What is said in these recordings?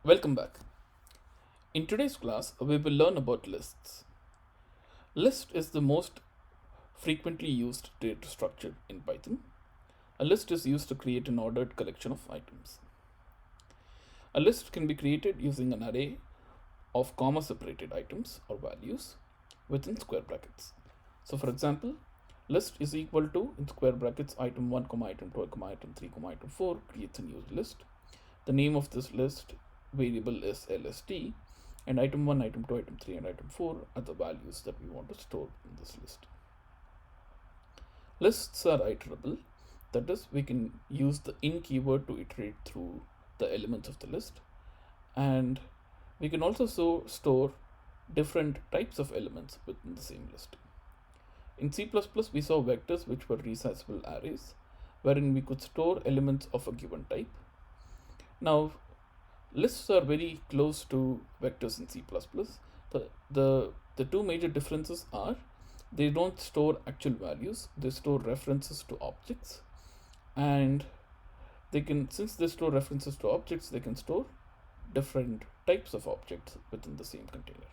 Welcome back. In today's class, we will learn about lists. List is the most frequently used data structure in Python. A list is used to create an ordered collection of items. A list can be created using an array of comma separated items or values within square brackets. So for example, list is equal to in square brackets item 1, item 2, item 3, item 4 creates a new list. The name of this list variable is lst, and item 1, item 2, item 3, and item 4 are the values that we want to store in this list. Lists are iterable, that is, we can use the in keyword to iterate through the elements of the list, and we can also store different types of elements within the same list. In C++, we saw vectors which were resizable arrays, wherein we could store elements of a given type. Now, lists are very close to vectors in C++. The two major differences are they don't store actual values, they store references to objects, and since they store references to objects, they can store different types of objects within the same container.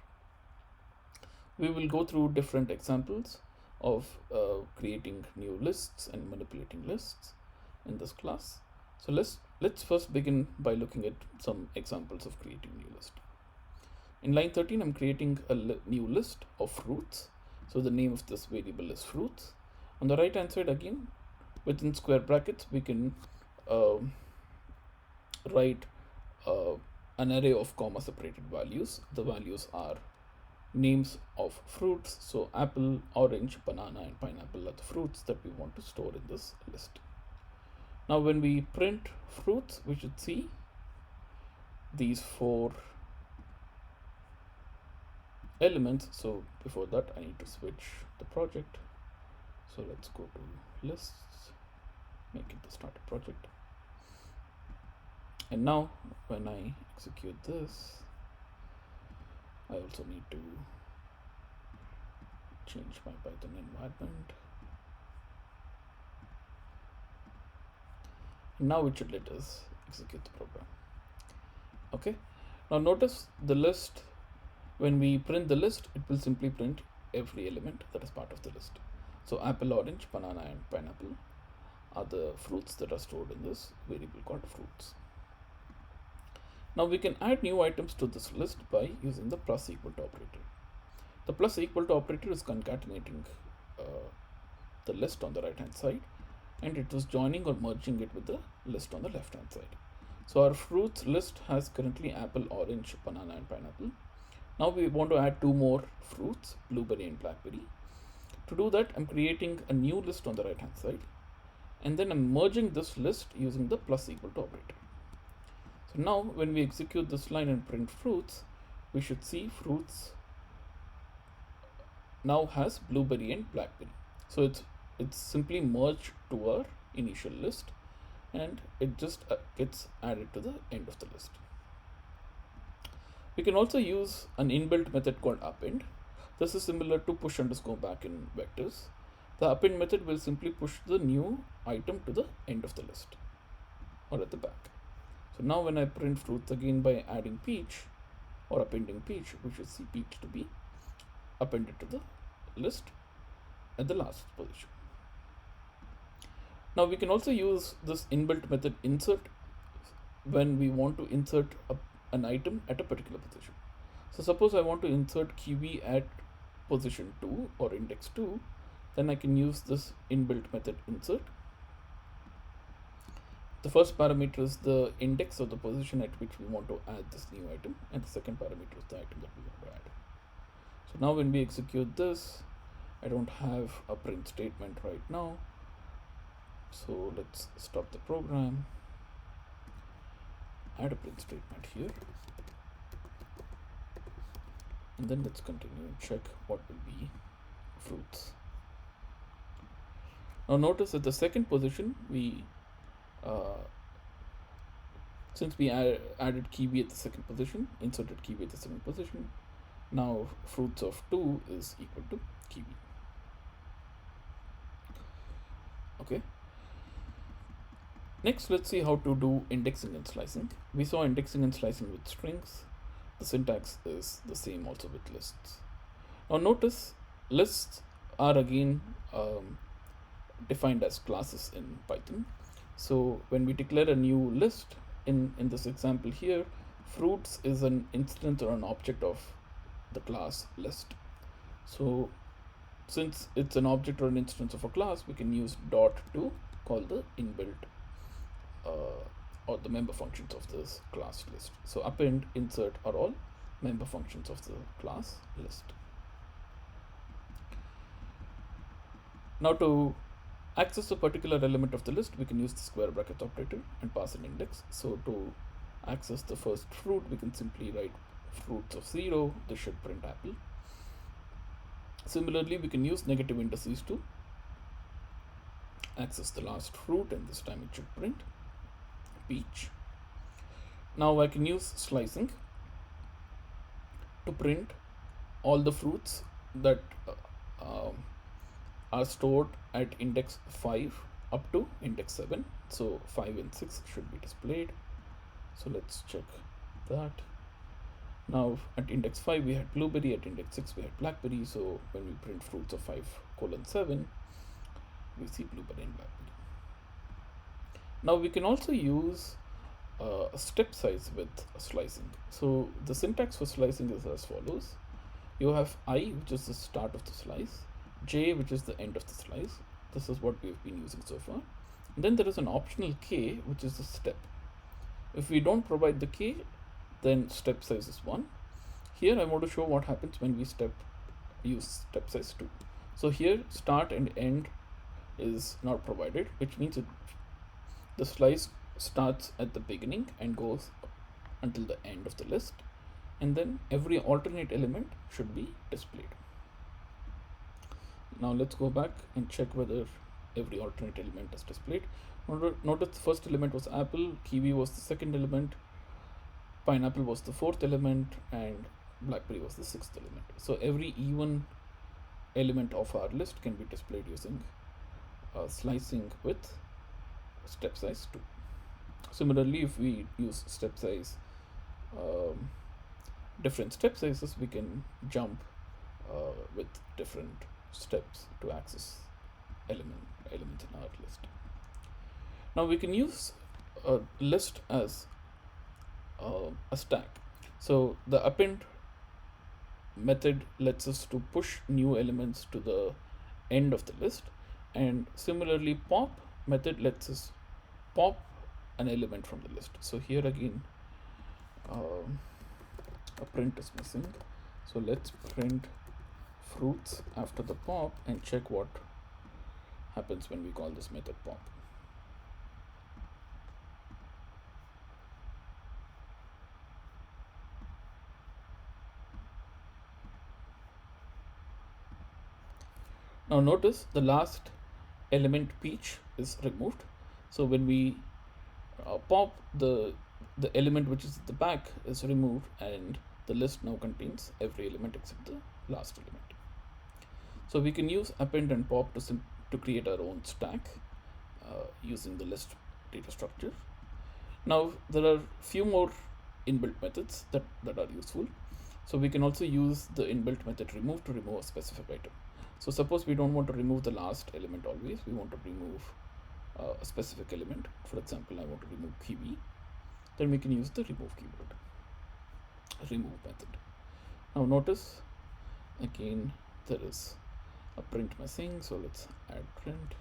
We will go through different examples of creating new lists and manipulating lists in this class. So let's first begin by looking at some examples of creating new list. In line 13, I'm creating a new list of fruits. So the name of this variable is fruits. On the right hand side, again, within square brackets, we can write an array of comma separated values. The values are names of fruits. So apple, orange, banana, and pineapple are the fruits that we want to store in this list. Now when we print fruits, we should see these 4 elements. So before that, I need to switch the project. So let's go to lists, make it the starter project. And now when I execute this, I also need to change my Python environment. Now it should let us execute the program. Okay, now notice the list. When we print the list, it will simply print every element that is part of the list. So apple, orange, banana, and pineapple are the fruits that are stored in this variable called fruits. Now we can add new items to this list by using the plus equal to operator. The plus equal to operator is concatenating the list on the right hand side, and it is joining or merging it with the list on the left hand side. So our fruits list has currently apple, orange, banana, and pineapple. Now we want to add 2 more fruits, blueberry and blackberry. To do that, I'm creating a new list on the right hand side, and then I'm merging this list using the plus equal to operator. So now when we execute this line and print fruits, we should see fruits now has blueberry and blackberry. So it's simply merged to our initial list, and it just gets added to the end of the list. We can also use an inbuilt method called append. This is similar to push underscore back in vectors. The append method will simply push the new item to the end of the list or at the back. So now when I print fruits again by adding peach or appending peach, we should see peach to be appended to the list at the last position. Now we can also use this inbuilt method insert when we want to insert an item at a particular position. So suppose I want to insert kiwi at position 2 or index 2, then I can use this inbuilt method insert. The first parameter is the index of the position at which we want to add this new item, and the second parameter is the item that we want to add. So now when we execute this, I don't have a print statement right now. So let's stop the program, add a print statement here, and then let's continue and check what will be fruits. Now notice at the second position, since we added kiwi at the second position, inserted kiwi at the second position, now fruits of 2 is equal to kiwi. Okay. Next, let's see how to do indexing and slicing. We saw indexing and slicing with strings. The syntax is the same also with lists. Now notice lists are again defined as classes in Python. So when we declare a new list, in this example here, fruits is an instance or an object of the class list. So since it's an object or an instance of a class, we can use dot to call the inbuilt or the member functions of this class list. So append, insert are all member functions of the class list. Now to access a particular element of the list, we can use the square bracket operator and pass an index. So to access the first fruit, we can simply write fruits of 0. This should print apple. Similarly, we can use negative indices to access the last fruit, and this time it should print peach. Now I can use slicing to print all the fruits that are stored at index 5 up to index 7. So 5 and 6 should be displayed. So let's check that. Now at index 5 we had blueberry, at index 6 we had blackberry. So when we print fruits of 5:7, we see blueberry and blackberry. Now we can also use a step size with slicing. So the syntax for slicing is as follows. You have I, which is the start of the slice, j, which is the end of the slice. This is what we've been using so far. And then there is an optional k, which is the step. If we don't provide the k, then step size is 1. Here I want to show what happens when we use step size 2. So here start and end is not provided, which means the slice starts at the beginning and goes until the end of the list, and then every alternate element should be displayed. Now let's go back and check whether every alternate element is displayed. Notice the first element was apple, kiwi was the second element, pineapple was the fourth element, and blackberry was the sixth element. So every even element of our list can be displayed using slicing with step size 2. Similarly, if we use step size, different step sizes, we can jump with different steps to access elements in our list. Now we can use a list as a stack. So the append method lets us to push new elements to the end of the list, and similarly pop method lets us pop an element from the list. So here again a print is missing, so let's print fruits after the pop and check what happens when we call this method pop. Now notice the last element peach is removed. So when we pop, the element which is at the back is removed, and the list now contains every element except the last element. So we can use append and pop to create our own stack using the list data structure. Now there are few more inbuilt methods that are useful. So we can also use the inbuilt method remove to remove a specific item. So suppose we don't want to remove the last element always, we want to remove a specific element. For example, I want to remove kiwi. Then we can use the remove keyword, remove method. Now notice again there is a print missing, so let's add print.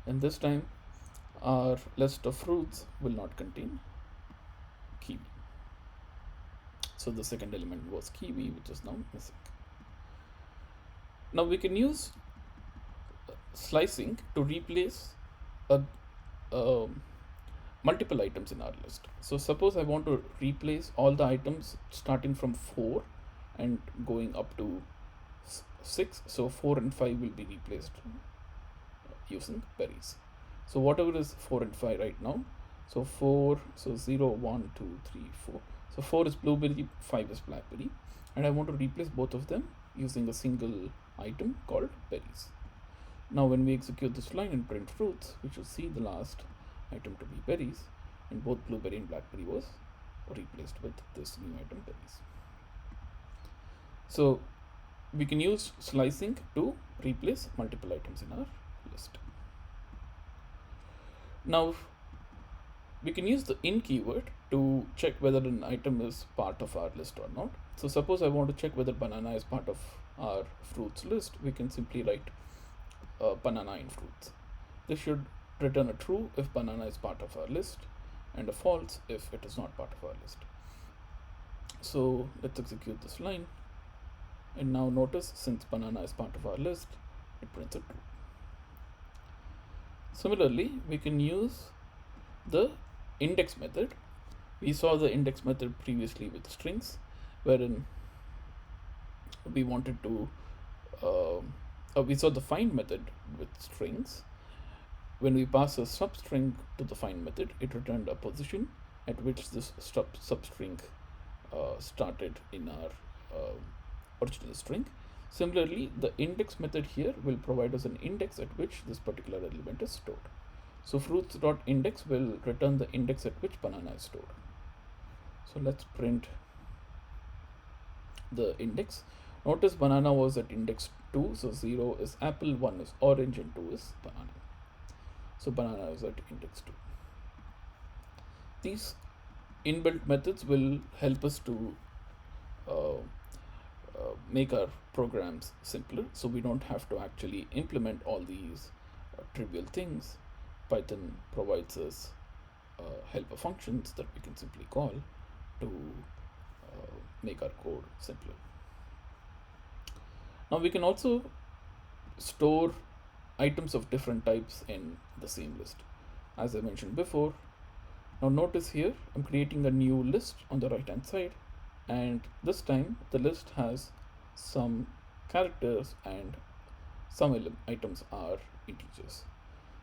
And this time our list of fruits will not contain kiwi. So the second element was kiwi, which is now missing. Now we can use slicing to replace multiple items in our list. So suppose I want to replace all the items starting from 4 and going up to 6. So 4 and 5 will be replaced using berries. So whatever is 4 and 5 right now, so 4, so 0, 1, 2, 3, 4. So 4 is blueberry, 5 is blackberry, and I want to replace both of them using a single item called berries. Now when we execute this line and print fruits, we should see the last item to be berries, and both blueberry and blackberry was replaced with this new item berries. So we can use slicing to replace multiple items in our list. Now we can use the in keyword to check whether an item is part of our list or not. So suppose I want to check whether banana is part of our fruits list, we can simply write banana in fruits. This should return a true if banana is part of our list and a false if it is not part of our list. So let's execute this line, and now notice since banana is part of our list, it prints a true. Similarly, we can use the index method. We saw the index method previously with strings, wherein we wanted to we saw the find method with strings. When we pass a substring to the find method, it returned a position at which this substring started in our original string. Similarly, the index method here will provide us an index at which this particular element is stored. So fruits.index will return the index at which banana is stored. So let's print the index. Notice banana was at index 2, so 0 is apple, 1 is orange, and 2 is banana. So banana is at index 2. These inbuilt methods will help us to make our programs simpler, so we don't have to actually implement all these trivial things. Python provides us helper functions that we can simply call to make our code simpler. Now we can also store items of different types in the same list, as I mentioned before. Now notice here I'm creating a new list on the right hand side, and this time the list has some characters and some items are integers.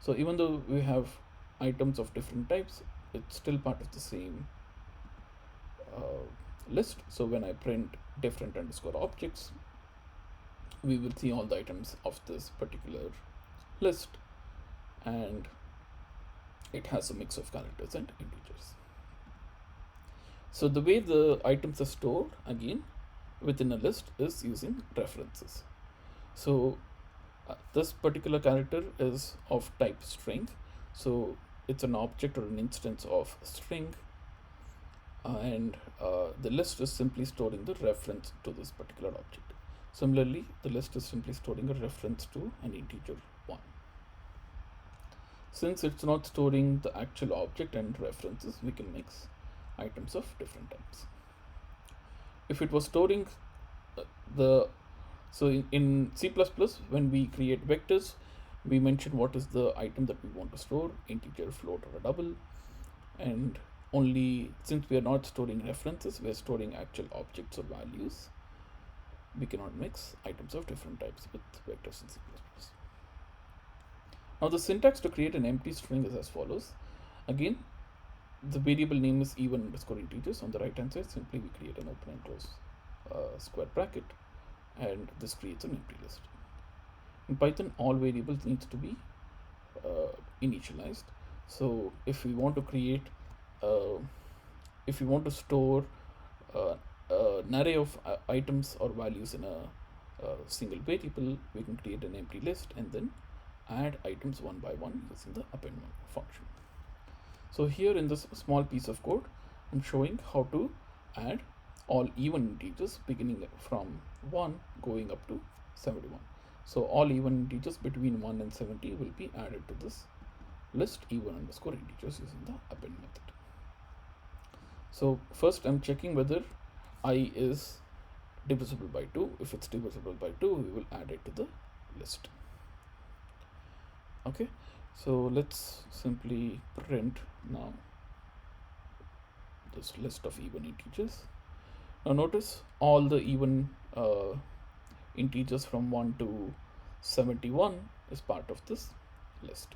So even though we have items of different types, it's still part of the same list. So when I print different underscore objects, we will see all the items of this particular list, and it has a mix of characters and integers. So the way the items are stored again within a list is using references. So this particular character is of type string, so it's an object or an instance of string, and the list is simply storing the reference to this particular object. Similarly, the list is simply storing a reference to an integer 1. Since it's not storing the actual object and references, we can mix items of different types. If it was storing in C++, when we create vectors, we mention what is the item that we want to store, integer, float, or a double, and only since we are not storing references, we are storing actual objects or values. We cannot mix items of different types with vectors in C++. Now the syntax to create an empty string is as follows. Again, the variable name is even underscore integers. On the right hand side, simply we create an open and close square bracket, and this creates an empty list. In Python, all variables needs to be initialized. So if we want to create, if we want to store an array of items or values in a single variable, we can create an empty list and then add items one by one using the append function. So here in this small piece of code, I'm showing how to add all even integers beginning from 1 going up to 71. So all even integers between 1 and 70 will be added to this list even underscore integers using the append method. So first I'm checking whether I is divisible by 2. If it's divisible by 2, we will add it to the list. Okay, so let's simply print now this list of even integers. Now notice all the even integers from 1 to 71 is part of this list.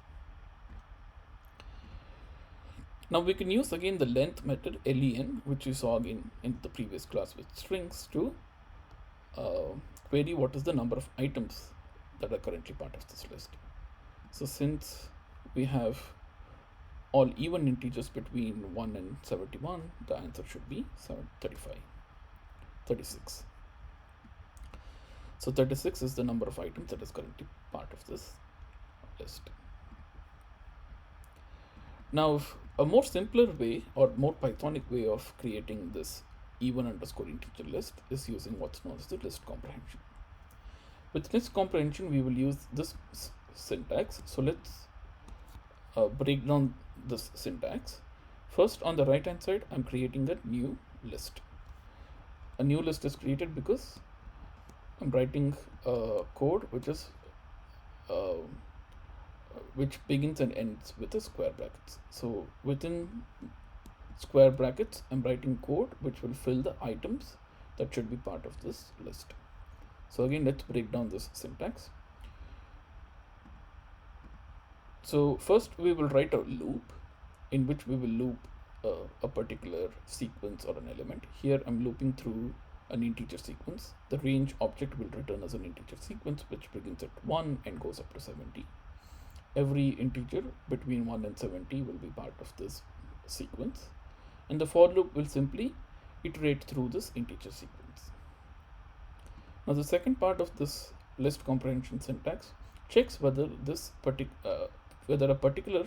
Now we can use again the length method len, which we saw again in the previous class with strings, to query what is the number of items that are currently part of this list. So since we have all even integers between 1 and 71, the answer should be 36. So 36 is the number of items that is currently part of this list. Now, a more simpler way or more Pythonic way of creating this even underscore integer list is using what's known as the list comprehension. With list comprehension, we will use this syntax. So let's break down this syntax. First, on the right hand side, I'm creating a new list. A new list is created because I'm writing code which begins and ends with a square brackets. So within square brackets, I'm writing code which will fill the items that should be part of this list. So again, let's break down this syntax. So first we will write a loop in which we will loop a particular sequence or an element. Here I'm looping through an integer sequence. The range object will return as an integer sequence which begins at 1 and goes up to 70. Every integer between 1 and 70 will be part of this sequence, and the for loop will simply iterate through this integer sequence. Now the second part of this list comprehension syntax checks whether whether a particular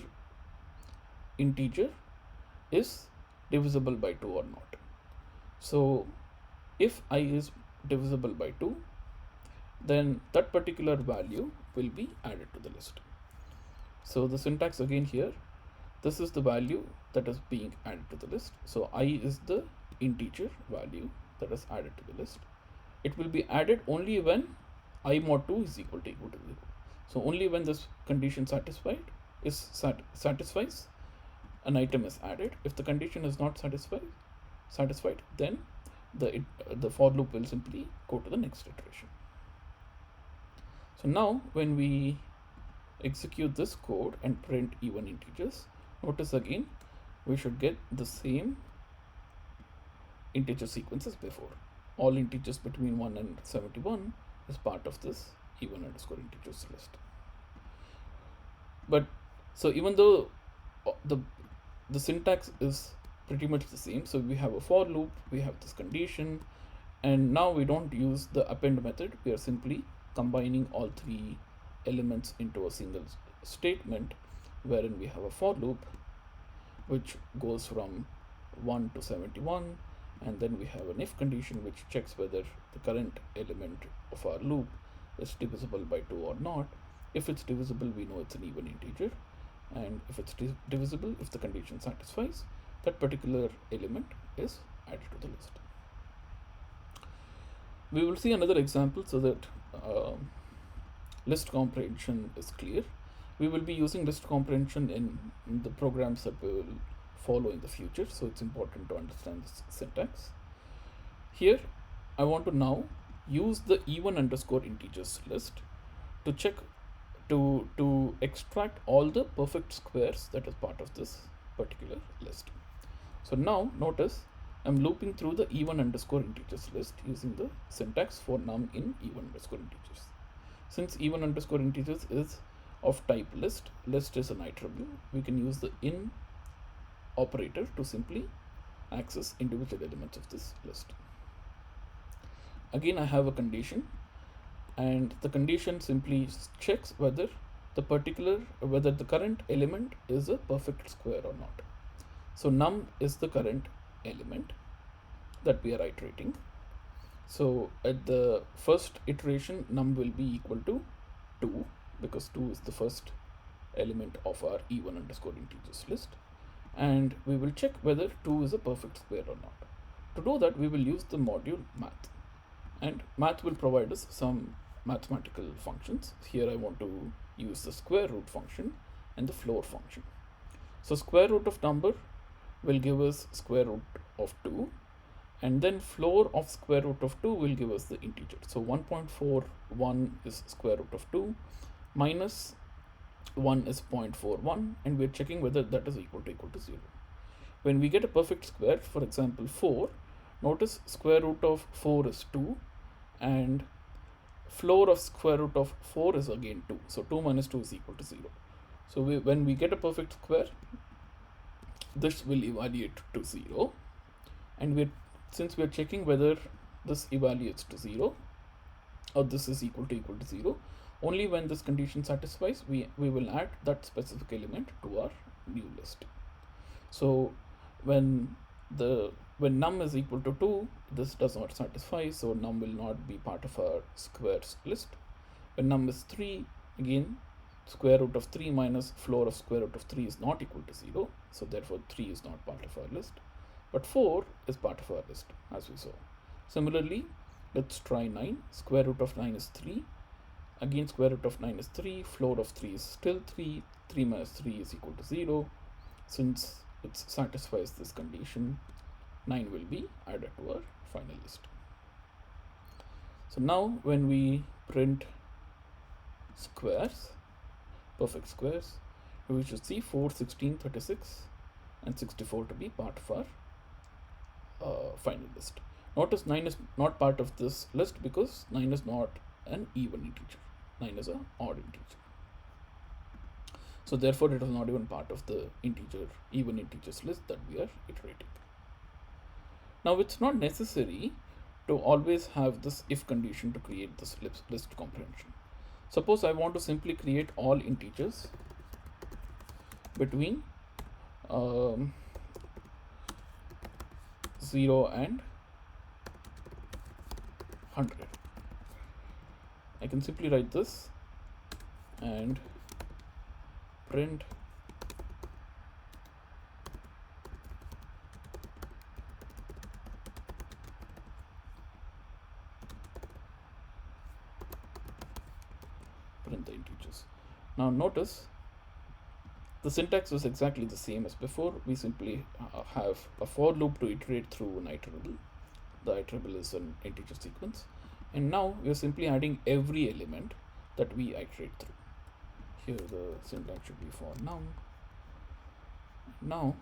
integer is divisible by 2 or not. So if I is divisible by 2, then that particular value will be added to the list. So the syntax again here, this is the value that is being added to the list. So I is the integer value that is added to the list. It will be added only when I mod 2 is equal to 0. So only when this condition satisfies, an item is added. If the condition is not satisfied, then the for loop will simply go to the next iteration. So now when we execute this code and print even integers, notice again we should get the same integer sequence as before. All integers between 1 and 71 is part of this even underscore integers list. But so even though the syntax is pretty much the same, so we have a for loop, we have this condition, and now we don't use the append method. We are simply combining all three elements into a single statement, wherein we have a for loop which goes from 1 to 71, and then we have an if condition which checks whether the current element of our loop is divisible by 2 or not. If it's divisible, we know it's an even integer, and if it's divisible, if the condition satisfies, that particular element is added to the list. We will see another example so that list comprehension is clear. We will be using list comprehension in the programs that we will follow in the future, so it's important to understand this syntax. Here I want to now use the even underscore integers list to check to extract all the perfect squares that is part of this particular list. So now notice I'm looping through the even underscore integers list using the syntax for num in even underscore integers. Since even underscore integers is of type list is an iterable, we can use the in operator to simply access individual elements of this list. Again, I have a condition, and the condition simply checks whether the current element is a perfect square or not. So num is the current element that we are iterating. So at the first iteration, num will be equal to 2 because 2 is the first element of our even underscore integers list, and we will check whether 2 is a perfect square or not. To do that, we will use the module math, and math will provide us some mathematical functions. Here I want to use the square root function and the floor function. So square root of number will give us square root of 2, and then floor of square root of 2 will give us the integer. So 1.41 is square root of 2 minus 1 is 0.41, and we're checking whether that is equal to 0. When we get a perfect square, for example 4, notice square root of 4 is 2 and floor of square root of 4 is again 2. So 2 minus 2 is equal to 0. So when we get a perfect square, this will evaluate to 0, and since we are checking whether this evaluates to 0 or this is equal to 0, only when this condition satisfies, we will add that specific element to our new list. So when num is equal to 2, this does not satisfy, so num will not be part of our squares list. When num is 3, again square root of 3 minus floor of square root of 3 is not equal to 0, so therefore 3 is not part of our list, but 4 is part of our list, as we saw. Similarly, let's try 9. Square root of 9 is 3. Again, square root of 9 is 3. Floor of 3 is still 3. 3 minus 3 is equal to 0. Since it satisfies this condition, 9 will be added to our final list. So now when we print squares, perfect squares, we should see 4, 16, 36 and 64 to be part of our final list. Notice 9 is not part of this list because 9 is not an even integer. 9 is an odd integer. So therefore it is not even part of the even integers list that we are iterating. Now it's not necessary to always have this if condition to create this list comprehension. Suppose I want to simply create all integers between 0 and 100. I can simply write this and print the integers. Now notice the syntax is exactly the same as before. We simply have a for loop to iterate through an iterable. The iterable is an integer sequence, and now we are simply adding every element that we iterate through. Here the syntax should be for num. Now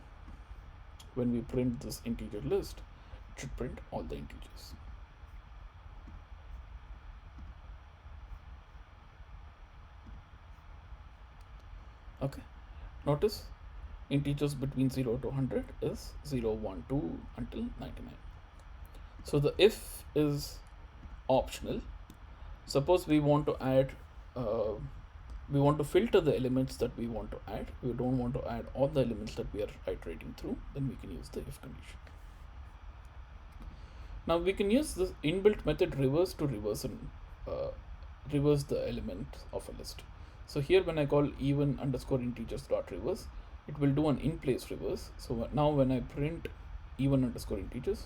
when we print this integer list, it should print all the integers. Okay, notice integers between 0 to 100 is 0, 1, 2 until 99. So the if is optional. Suppose we want to add we want to filter the elements that we want to add. We don't want to add all the elements that we are iterating through, then we can use the if condition. Now we can use this inbuilt method reverse to reverse the element of a list. So here when I call even underscore integers dot reverse, it will do an in place reverse. So now when I print even underscore integers,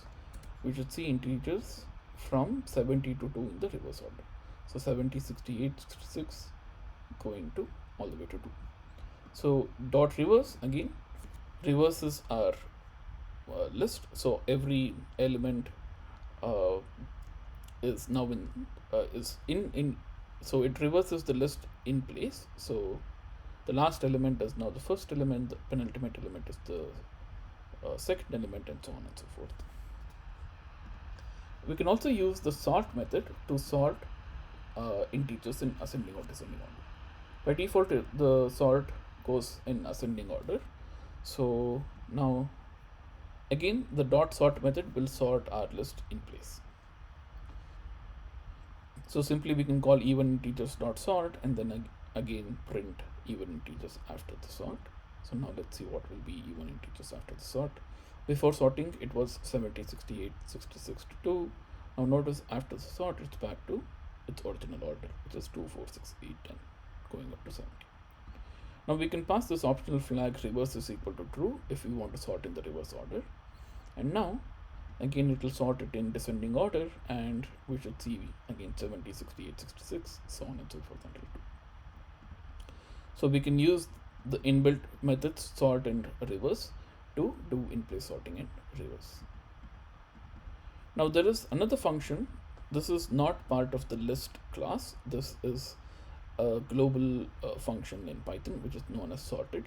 we should see integers from 70 to 2 in the reverse order. So 70, 68, 66 going to all the way to 2. So dot reverse again reverses our list. So every element is now in so it reverses the list in place. So the last element is now the first element, the penultimate element is the second element, and so on and so forth. We can also use the sort method to sort integers in ascending or descending order. By default, the sort goes in ascending order. So now again the dot sort method will sort our list in place. So simply we can call even integers dot sort and then again print even integers after the sort. So now let's see what will be even integers after the sort. Before sorting it was 70, 68, 66 to 2. Now notice after the sort it's back to its original order, which is 2, 4, 6, 8, 10 going up to 70. Now we can pass this optional flag reverse is equal to true if we want to sort in the reverse order. And now again it will sort it in descending order, and we should see again 70, 68, 66, so on and so forth until 2. So we can use the inbuilt methods sort and reverse to do in place sorting and reverse. Now there is another function. This is not part of the list class. This is a global function in Python which is known as sorted.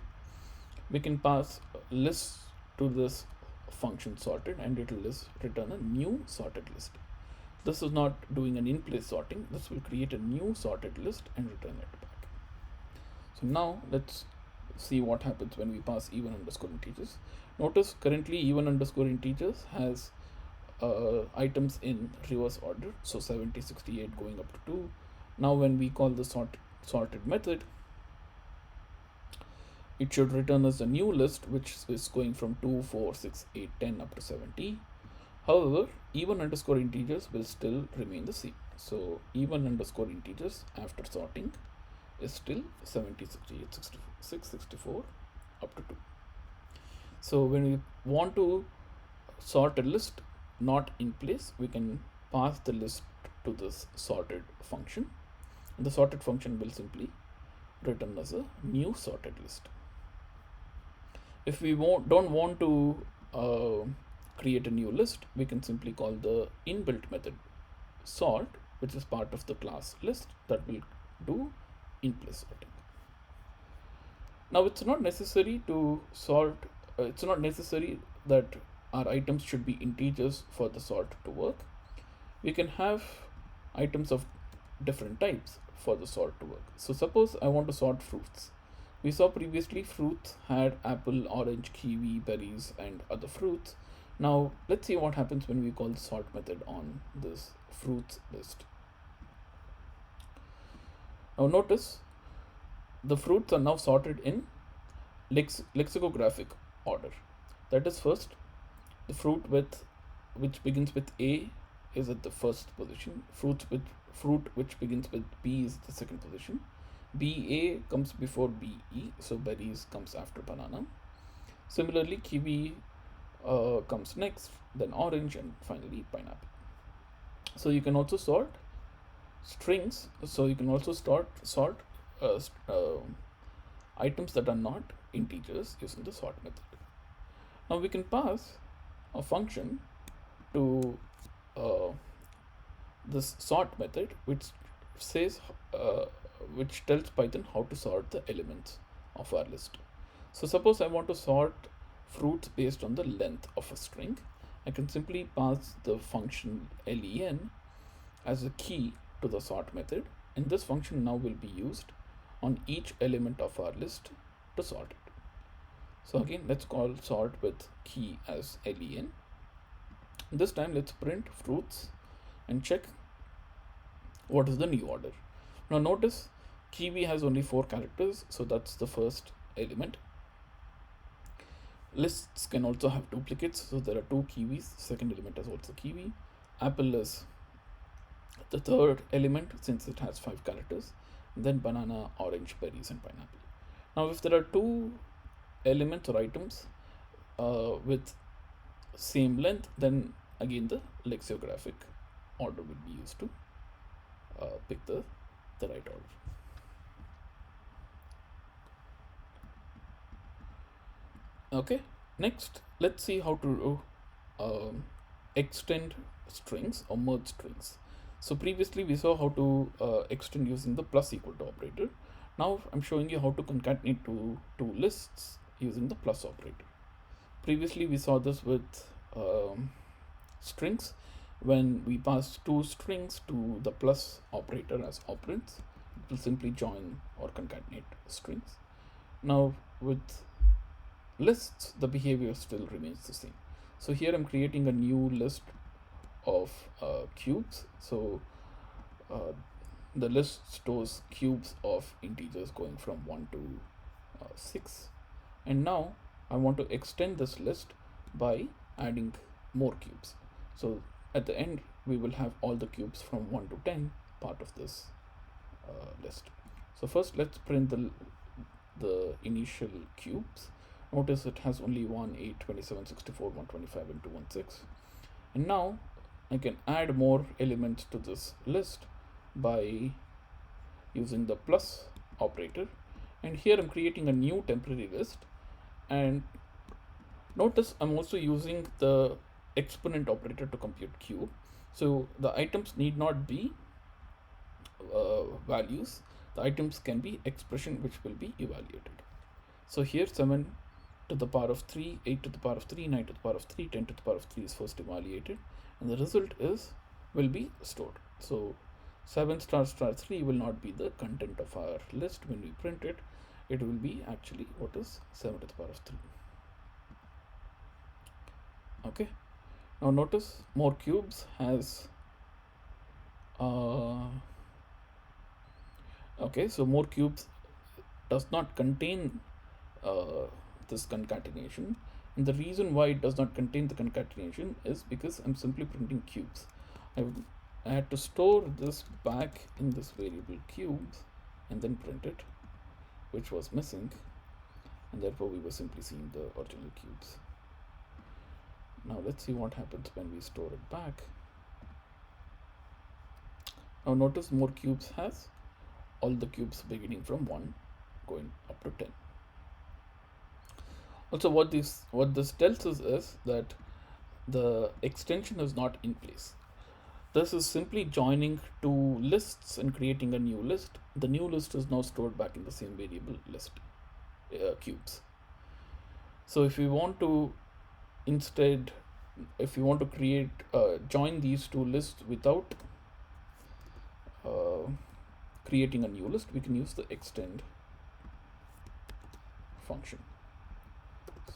We can pass lists to this function sorted and it will return a new sorted list. This is not doing an in-place sorting. This will create a new sorted list and return it back. So now let's see what happens when we pass even underscore integers. Notice currently even underscore integers has items in reverse order, so 70, 68 going up to 2. Now when we call the sorted method, it should return us a new list which is going from 2, 4, 6, 8, 10 up to 70. However, even underscore integers will still remain the same. So even underscore integers after sorting is still 70, 68, 66, 64 up to 2. So when we want to sort a list not in place, we can pass the list to this sorted function. And the sorted function will simply return as a new sorted list. If we don't want to create a new list, we can simply call the inbuilt method sort, which is part of the class list, that will do in-place sorting. Now it's not necessary to sort, it's not necessary that our items should be integers for the sort to work. We can have items of different types for the sort to work. So suppose I want to sort fruits. We saw previously fruits had apple, orange, kiwi, berries, and other fruits. Now let's see what happens when we call the sort method on this fruits list. Now notice the fruits are now sorted in lexicographic order. That is, first the fruit which begins with A is at the first position. Fruit which begins with B is the second position. BA comes before BE, so berries comes after banana. Similarly, kiwi comes next, then orange, and finally pineapple. So you can also sort strings. So you can also sort items that are not integers using the sort method. Now we can pass a function to this sort method, which says which tells Python how to sort the elements of our list. So suppose I want to sort fruits based on the length of a string. I can simply pass the function len as a key to the sort method, and this function now will be used on each element of our list to sort it. So again, let's call sort with key as len. This time let's print fruits and check what is the new order. Now notice kiwi has only 4 characters, so that's the first element. Lists can also have duplicates, so there are 2 kiwis. Second element is also kiwi. Apple is the third element since it has 5 characters. Then banana, orange, berries, and pineapple. Now if there are 2 elements or items with same length, then again the lexicographic order will be used to pick the right order. Okay, next let's see how to extend strings or merge strings. So previously we saw how to extend using the plus equal to operator. Now I'm showing you how to concatenate two lists using the plus operator. Previously we saw this with strings. When we pass 2 strings to the plus operator as operands, it will simply join or concatenate strings. Now with lists, the behavior still remains the same. So here I'm creating a new list of cubes. So the list stores cubes of integers going from 1 to 6. And now I want to extend this list by adding more cubes. So at the end, we will have all the cubes from 1 to 10 part of this list. So first let's print the initial cubes. Notice it has only 1, 8, 27, 64, 125, and 216. And now I can add more elements to this list by using the plus operator. And here I'm creating a new temporary list. And notice I'm also using the exponent operator to compute cube. So the items need not be values. The items can be expression which will be evaluated. So here 7 to the power of 3, 8 to the power of 3, 9 to the power of 3, 10 to the power of 3 is first evaluated, and the result is will be stored. So 7 star star 3 will not be the content of our list when we print it. It will be actually what is 7 to the power of 3. Okay. Now notice more cubes has okay, so more cubes does not contain this concatenation, and the reason why it does not contain the concatenation is because I'm simply printing cubes. I had to store this back in this variable cubes and then print it, which was missing, and therefore we were simply seeing the original cubes. Now let's see what happens when we store it back. Now notice more cubes has all the cubes beginning from 1 going up to 10. Also, what this tells us is that the extension is not in place. This is simply joining two lists and creating a new list. The new list is now stored back in the same variable list cubes. So if we want to create join these two lists without creating a new list, we can use the extend function.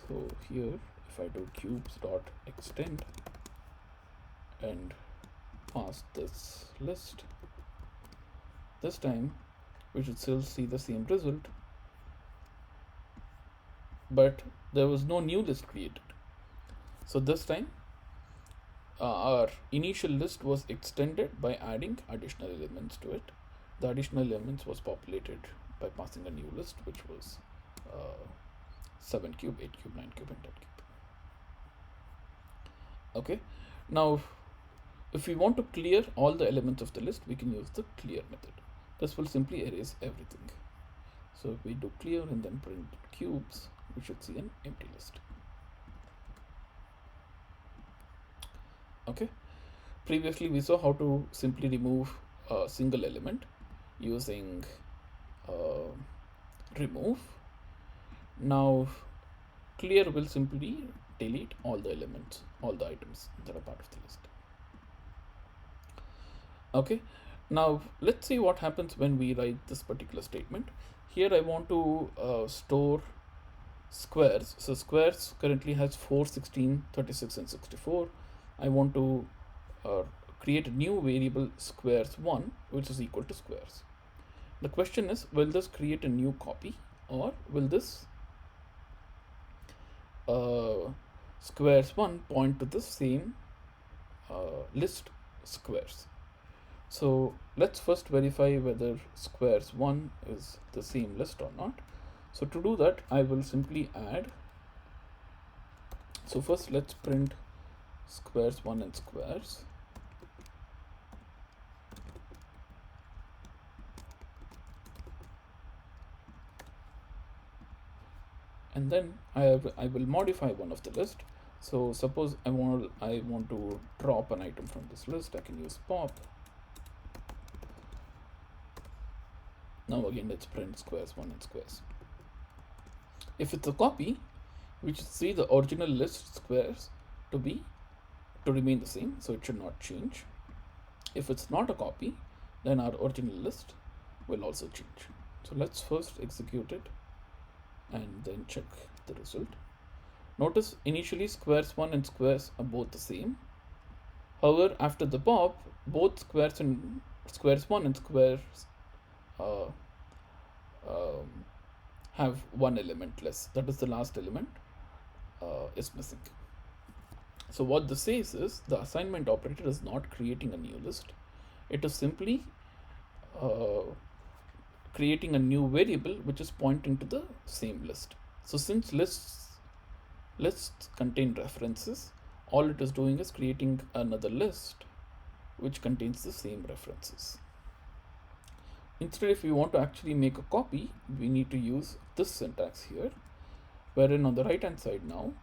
So here, if I do cubes dot extend and pass this list, this time we should still see the same result, but there was no new list created. So this time our initial list was extended by adding additional elements to it. The additional elements was populated by passing a new list, which was 7 cube, 8 cube, 9 cube, and 10 cube. Okay, now if we want to clear all the elements of the list, we can use the clear method. This will simply erase everything. So if we do clear and then print cubes, we should see an empty list. Okay, previously we saw how to simply remove a single element using remove. Now clear will simply delete all the elements, all the items that are part of the list. Okay, now let's see what happens when we write this particular statement. Here I want to store squares. So squares currently has 4, 16, 36 and 64. I want to create a new variable squares1, which is equal to squares. The question is, will this create a new copy, or will this squares1 point to the same list squares? So let's first verify whether squares1 is the same list or not. So to do that, I will simply add. So first let's print squares1 and squares. And then I will modify one of the list. So suppose I want to drop an item from this list, I can use pop. Now again, let's print squares1 and squares. If it's a copy, we should see the original list squares to remain the same, so it should not change. If it's not a copy, then our original list will also change. So let's first execute it and then check the result. Notice initially squares1 and squares are both the same. However, after the pop, both squares1 and squares have one element less. That is, the last element is missing. So what this says is the assignment operator is not creating a new list. It is simply creating a new variable which is pointing to the same list. So since lists contain references, all it is doing is creating another list which contains the same references. Instead, if we want to actually make a copy, we need to use this syntax here, wherein on the right hand side now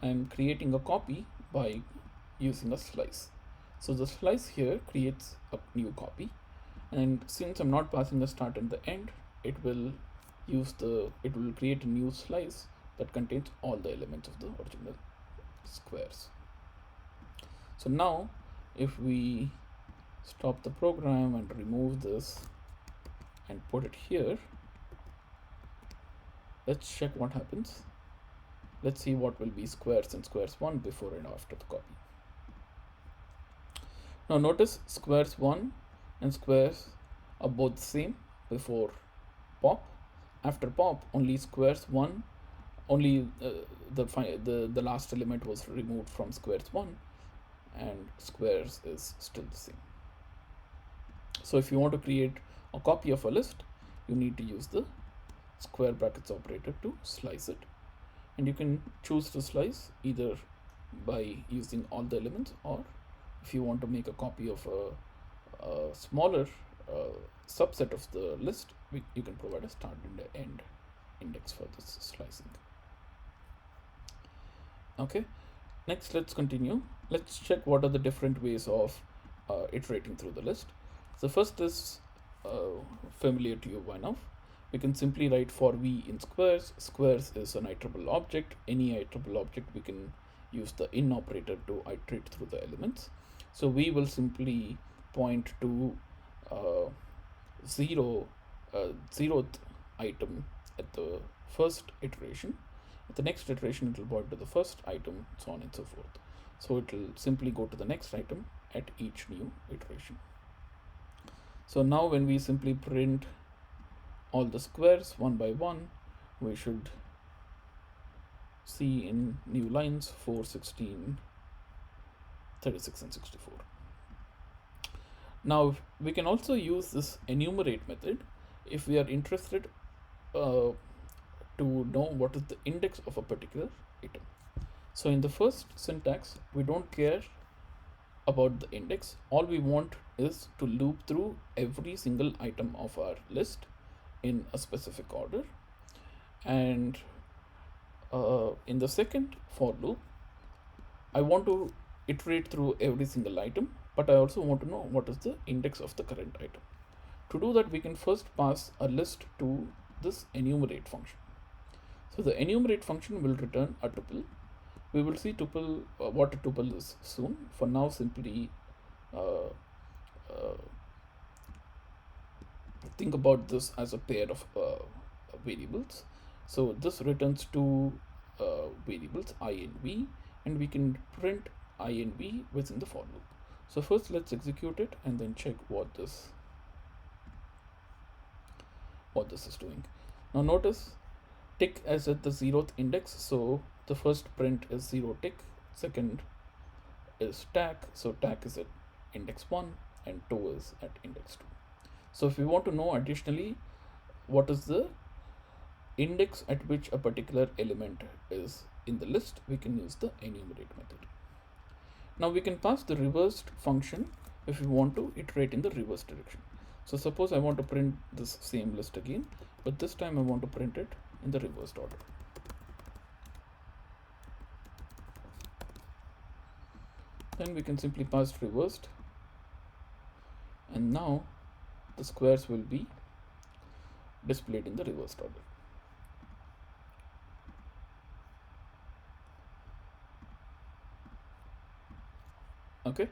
I am creating a copy by using a slice. So the slice here creates a new copy, and since I'm not passing a start and the end, it will create a new slice that contains all the elements of the original squares. So now if we stop the program and remove this and put it here. Let's check what happens. Let's see what will be squares and squares 1 before and after the copy. Now notice squares 1 and squares are both the same before pop. After pop, only squares 1, only the last element was removed from squares 1, and squares is still the same. So if you want to create a copy of a list, you need to use the square brackets operator to slice it, and you can choose to slice either by using all the elements, or if you want to make a copy of a smaller subset of the list, you can provide a start and end index for this slicing. Okay, next let's continue. Let's check what are the different ways of iterating through the list. The first is familiar to you by now. We can simply write for v in squares. Squares is an iterable object. Any iterable object, we can use the in operator to iterate through the elements. So we will simply point to zeroth item at the first iteration. At the next iteration, it will point to the first item, so on and so forth. So it will simply go to the next item at each new iteration. So now when we simply print all the squares one by one, we should see in new lines 4, 16, 36 and 64. Now we can also use this enumerate method if we are interested to know what is the index of a particular item. So in the first syntax, we don't care about the index. All we want is to loop through every single item of our list in a specific order. And in the second for loop, I want to iterate through every single item, but I also want to know what is the index of the current item. To do that, we can first pass a list to this enumerate function. So the enumerate function will return a tuple. We will see tuple what a tuple is soon. For now, simply think about this as a pair of variables. So this returns two variables I and v, and we can print I and v within the for loop. So first let's execute it and then check what this is doing. Now notice tick as at the 0th index, so the first print is 0 tick, second is tack, so tack is at index 1 and toe is at index 2. So if we want to know additionally what is the index at which a particular element is in the list, we can use the enumerate method. Now we can pass the reversed function if we want to iterate in the reverse direction. So suppose I want to print this same list again, but this time I want to print it in the reversed order. Then we can simply pass reversed, and now the squares will be displayed in the reversed order. Okay,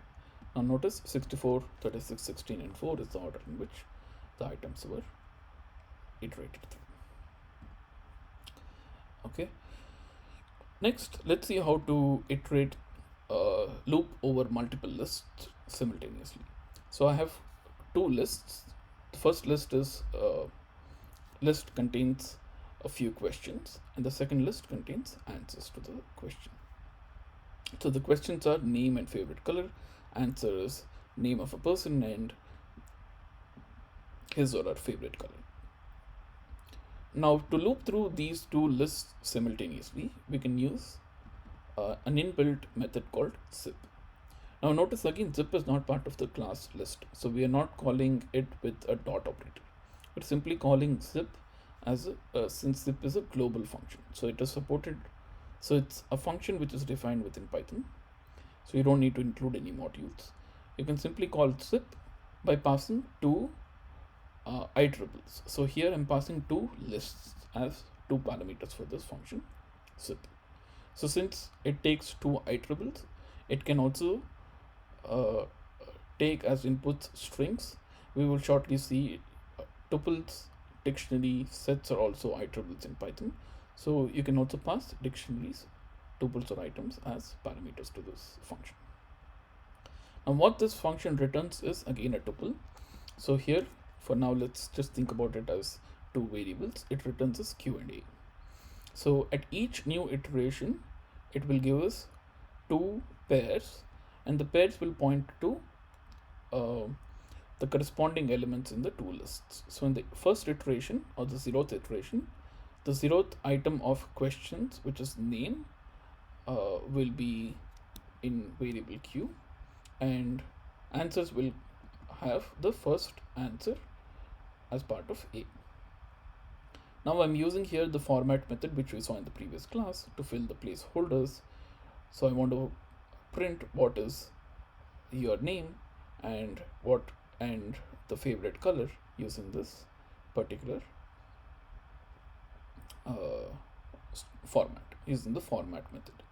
now notice 64, 36, 16 and 4 is the order in which the items were iterated through. Okay, next let's see how to iterate loop over multiple lists simultaneously. So I have two lists. The first list is list contains a few questions, and the second list contains answers to the question. So the questions are name and favorite color, answer is name of a person and his or her favorite color. Now to loop through these two lists simultaneously, we can use an inbuilt method called zip. Now notice again, zip is not part of the class list, so we are not calling it with a dot operator. We're simply calling zip as since zip is a global function, so it is supported. So it's a function which is defined within Python, so you don't need to include any modules. You can simply call zip by passing two iterables. So here I'm passing two lists as two parameters for this function zip. So since it takes two iterables, it can also take as inputs strings, we will shortly see tuples, dictionary, sets are also iterables in Python. So you can also pass dictionaries, tuples or items as parameters to this function. And what this function returns is again a tuple. So here, for now, let's just think about it as two variables. It returns as Q and A. So at each new iteration, it will give us two pairs, and the pairs will point to the corresponding elements in the two lists. So in the first iteration or the 0th iteration, the 0th item of questions, which is name, will be in variable Q, and answers will have the first answer as part of A. Now I'm using here the format method which we saw in the previous class to fill the placeholders. So I want to print what is your name and the favorite color using this particular format, using the format method.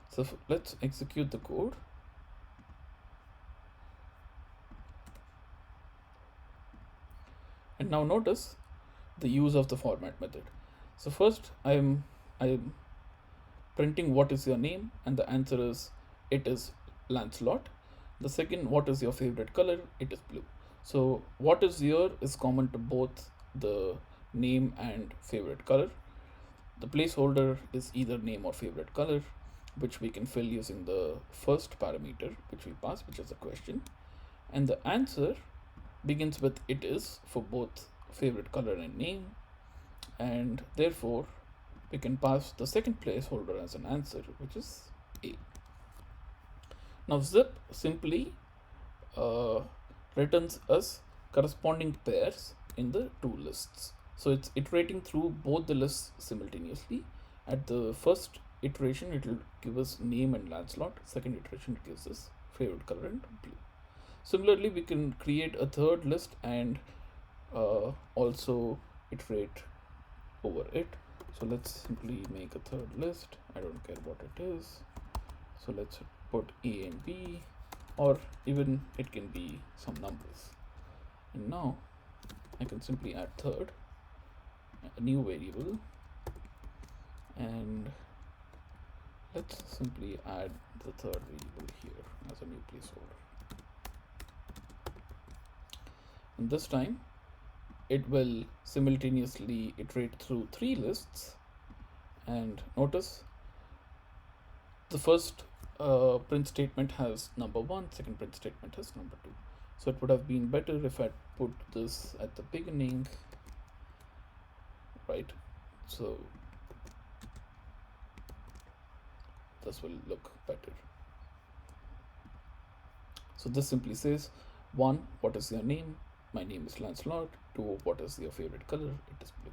So let's execute the code. And now notice the use of the format method. So first I'm printing what is your name, and the answer is it is Lancelot. The second, what is your favorite color? It is blue. So what is your is common to both the name and favorite color. The placeholder is either name or favorite color, which we can fill using the first parameter which we pass, which is a question. And the answer begins with it is for both favorite color and name, and therefore we can pass the second placeholder as an answer, which is A. Now zip simply returns us corresponding pairs in the two lists. So it's iterating through both the lists simultaneously. At the first iteration, it will give us name and Lancelot. Second iteration, it gives us favorite color and blue. Similarly, we can create a third list and also iterate over it. So let's simply make a third list. I don't care what it is. So let's put A and B, or even it can be some numbers. And now I can simply add third, a new variable, and let's simply add the third variable here as a new placeholder. And this time it will simultaneously iterate through three lists, and notice the first print statement has number 1, second print statement has number 2. So it would have been better if I put this at the beginning, right? So this will look better. So this simply says 1, what is your name? My name is Lancelot. 2, what is your favorite color? It is blue.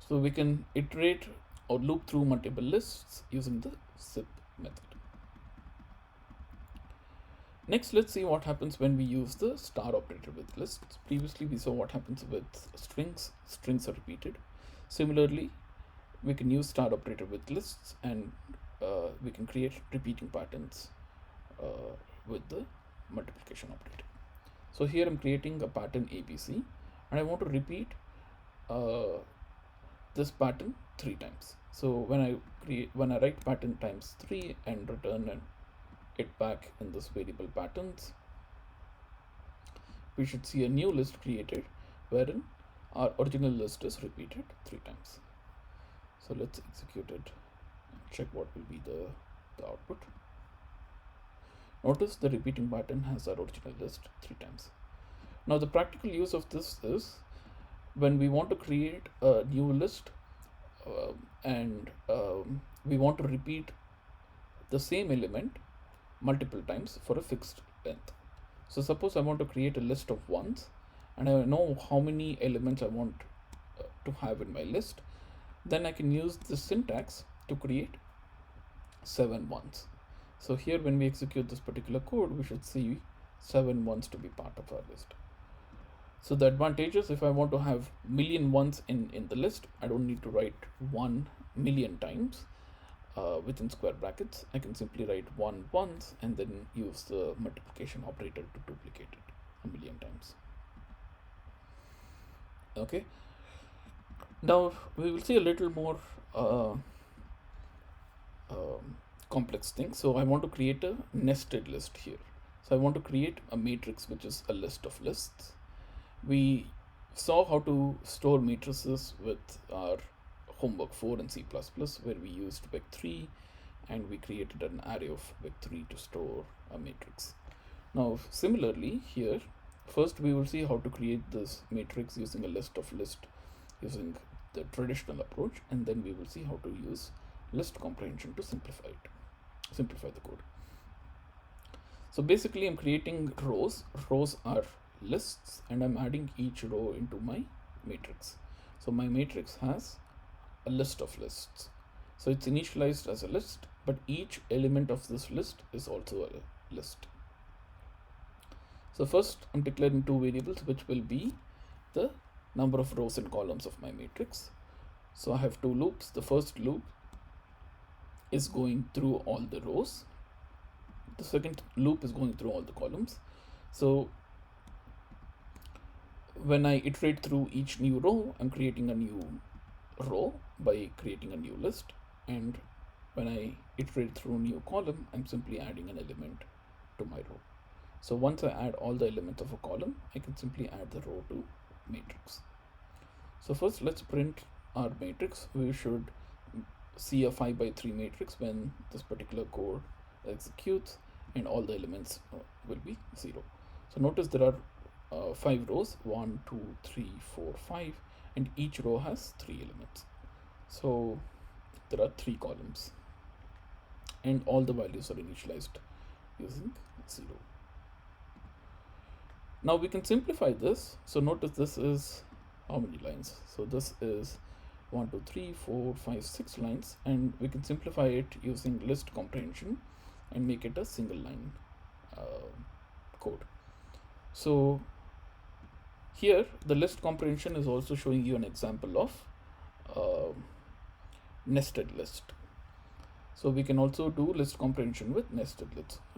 So we can iterate or loop through multiple lists using the zip method. Next, let's see what happens when we use the star operator with lists. Previously, we saw what happens with strings. Strings are repeated. Similarly, we can use star operator with lists, and we can create repeating patterns with the multiplication operator. So here I'm creating a pattern ABC, and I want to repeat this pattern 3 times. So when I write pattern times 3 and return it back in this variable patterns, we should see a new list created wherein our original list is repeated 3 times. So let's execute it and check what will be the output. Notice the repeating pattern has our original list 3 times. Now the practical use of this is when we want to create a new list and we want to repeat the same element multiple times for a fixed length. So suppose I want to create a list of ones, and I know how many elements I want to have in my list, then I can use this syntax to create 7 ones. So here when we execute this particular code, we should see 7 ones to be part of our list. So the advantage is if I want to have million ones in the list, I don't need to write 1 million times. within square brackets, I can simply write 1 once and then use the multiplication operator to duplicate it a million times. Okay, now we will see a little more complex thing. So I want to create a nested list here. So I want to create a matrix which is a list of lists. We saw how to store matrices with our homework 4 in C++, where we used vec3 and we created an array of vec3 to store a matrix. Now similarly here, first we will see how to create this matrix using a list of list using the traditional approach, and then we will see how to use list comprehension to simplify the code. So basically I'm creating rows. Rows are lists and I'm adding each row into my matrix. So my matrix has a list of lists. So it's initialized as a list, but each element of this list is also a list. So first I'm declaring two variables which will be the number of rows and columns of my matrix. So I have two loops. The first loop is going through all the rows. The second loop is going through all the columns. So when I iterate through each new row, I'm creating a new row by creating a new list. And when I iterate through a new column, I'm simply adding an element to my row. So once I add all the elements of a column, I can simply add the row to matrix. So first let's print our matrix. We should see a 5x3 matrix when this particular code executes, and all the elements will be 0. So notice there are 5 rows, 1, 2, 3, 4, 5, and each row has 3 elements. So there are 3 columns, and all the values are initialized using 0. Now we can simplify this. So notice this is how many lines? So this is 1, 2, 3, 4, 5, 6 lines, and we can simplify it using list comprehension and make it a single line code. So here the list comprehension is also showing you an example of nested list. So we can also do list comprehension with nested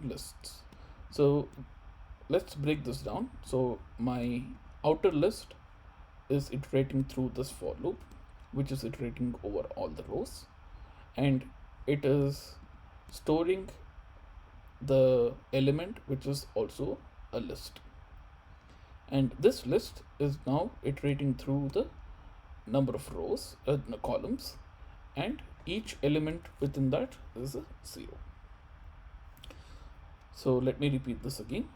lists. So let's break this down. So my outer list is iterating through this for loop, which is iterating over all the rows, and it is storing the element which is also a list. And this list is now iterating through the number of rows, columns, and each element within that is a 0. So let me repeat this again.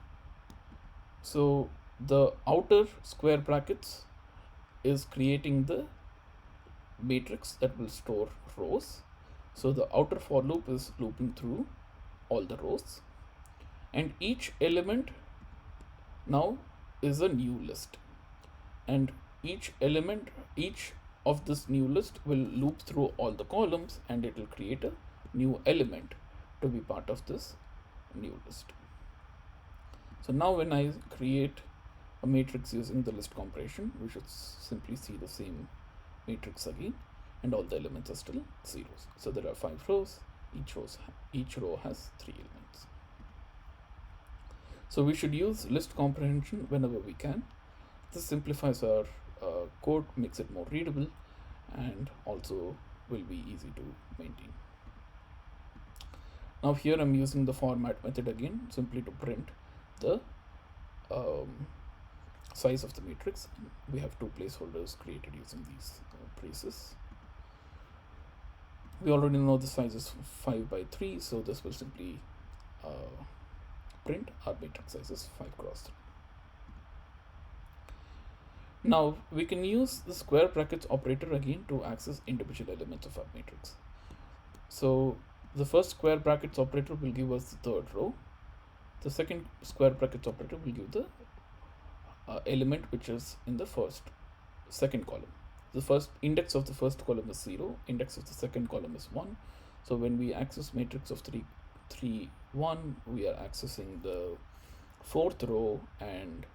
So the outer square brackets is creating the matrix that will store rows. So the outer for loop is looping through all the rows, and each element now is a new list, and each of this new list will loop through all the columns, and it will create a new element to be part of this new list. So now when I create a matrix using the list comprehension, we should simply see the same matrix again, and all the elements are still zeros. So there are 5 rows, each row has 3 elements. So we should use list comprehension whenever we can. This simplifies our code, makes it more readable, and also will be easy to maintain. Now here I'm using the format method again, simply to print the size of the matrix. We have 2 placeholders created using these braces. We already know the size is 5x3, so this will simply print our matrix size is 5x3. Now we can use the square brackets operator again to access individual elements of our matrix. So the first square brackets operator will give us the third row. The second square brackets operator will give the element which is in the second column. The first index of the first column is 0, index of the second column is 1. So when we access matrix of 3, 3, 1, we are accessing the 4th row and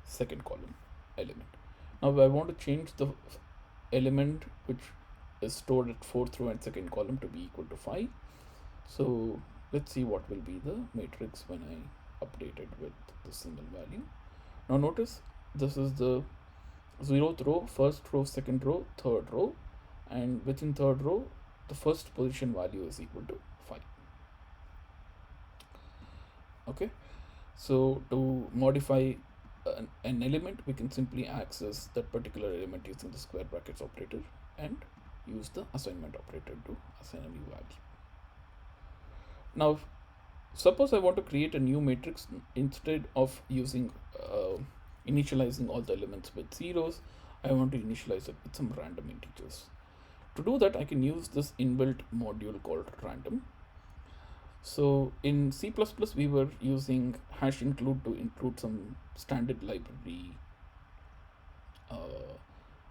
second column element. Now I want to change the element which is stored at 4th row and 2nd column to be equal to 5. So let's see what will be the matrix when I update it with the single value. Now notice this is the 0th row, 1st row, 2nd row, 3rd row, and within 3rd row the first position value is equal to 5. Okay, so to modify an element, we can simply access that particular element using the square brackets operator and use the assignment operator to assign a new value. Now suppose I want to create a new matrix. Instead of using initializing all the elements with zeros, I want to initialize it with some random integers. To do that, I can use this inbuilt module called random. So in C++, we were using hash include to include some standard library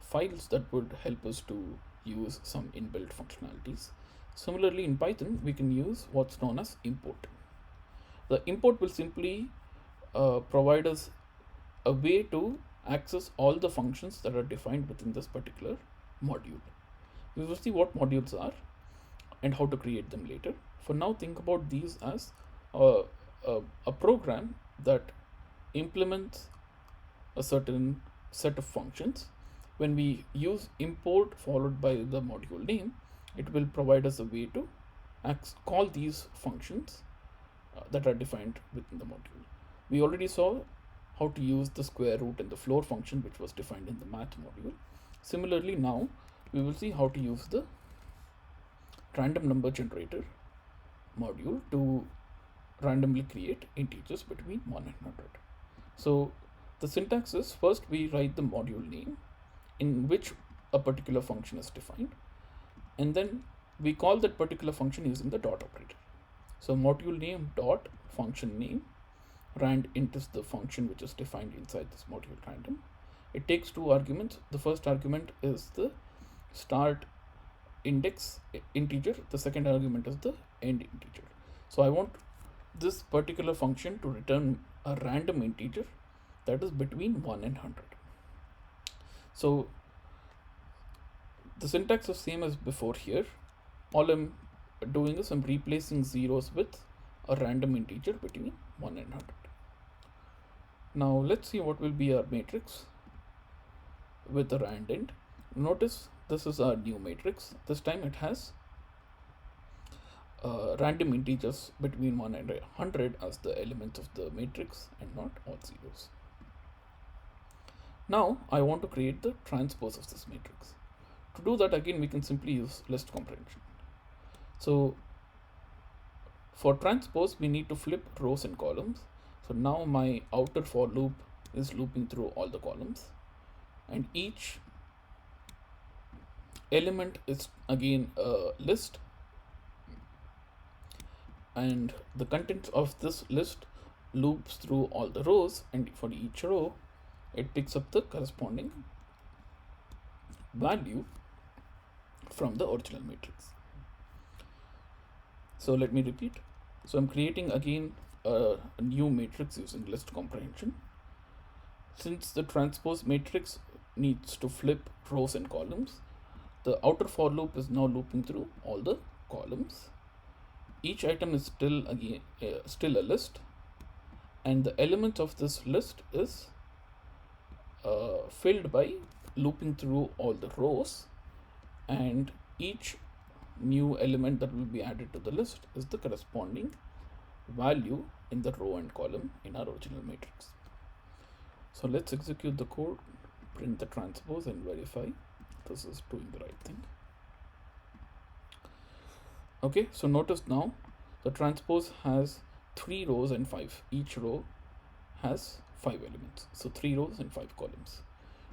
files that would help us to use some inbuilt functionalities. Similarly, in Python, we can use what's known as import. The import will simply provide us a way to access all the functions that are defined within this particular module. We will see what modules are and how to create them later. For now, think about these as a program that implements a certain set of functions. When we use import followed by the module name, it will provide us a way to call these functions that are defined within the module. We already saw how to use the square root and the floor function, which was defined in the math module. Similarly, now we will see how to use the random number generator module to randomly create integers between 1 and 100. So the syntax is, first we write the module name in which a particular function is defined, and then we call that particular function using the dot operator. So module name dot function name, rand int is the function which is defined inside this module random. It takes two arguments. The first argument is the start index integer, the second argument is the end integer. So I want this particular function to return a random integer that is between 1 and 100. So the syntax is same as before here. All I'm doing is I'm replacing zeros with a random integer between 1 and 100. Now let's see what will be our matrix with the rand int. Notice this is our new matrix. This time it has random integers between 1 and 100 as the elements of the matrix and not all zeros. Now I want to create the transpose of this matrix. To do that, again we can simply use list comprehension. So for transpose, we need to flip rows and columns. So now my outer for loop is looping through all the columns, and each element is again a list, and the contents of this list loops through all the rows, and for each row it picks up the corresponding value from the original matrix. So let me repeat. So I'm creating again a new matrix using list comprehension. Since the transpose matrix needs to flip rows and columns, the outer for loop is now looping through all the columns. Each item is still a list, and the elements of this list is filled by looping through all the rows, and each new element that will be added to the list is the corresponding value in the row and column in our original matrix. So let's execute the code, print the transpose, and verify this is doing the right thing. Okay, so notice now the transpose has 3 rows and 5. Each row has 5 elements. So 3 rows and 5 columns.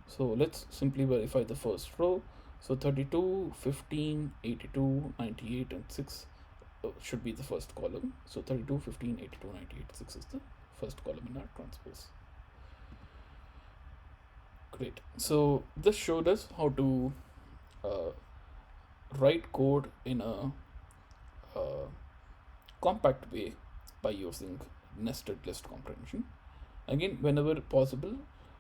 So let's simply verify the first row. So 32, 15, 82, 98, and 6 should be the first column. So 32, 15, 82, 98, 6 is the first column in our transpose. Great. So this showed us how to write code in a compact way by using nested list comprehension. Again, whenever possible,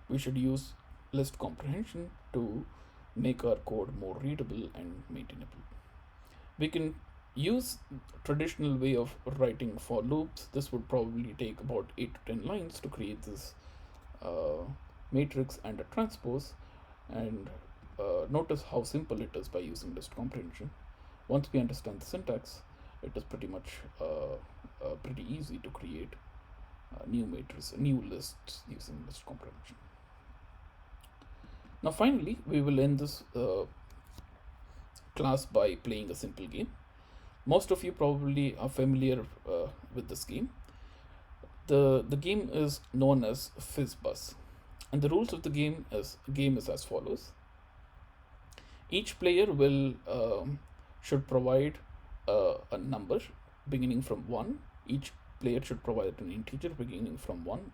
we should use list comprehension to make our code more readable and maintainable. We can use traditional way of writing for loops. This would probably take about 8 to 10 lines to create this matrix and a transpose, and notice how simple it is by using list comprehension. Once we understand the syntax, it is pretty much pretty easy to create new lists using list comprehension. Now finally, we will end this class by playing a simple game. Most of you probably are familiar with this game. The game is known as FizzBuzz, and the rules of the game is as follows. Each player will should provide a number beginning from 1. Each player should provide an integer beginning from 1,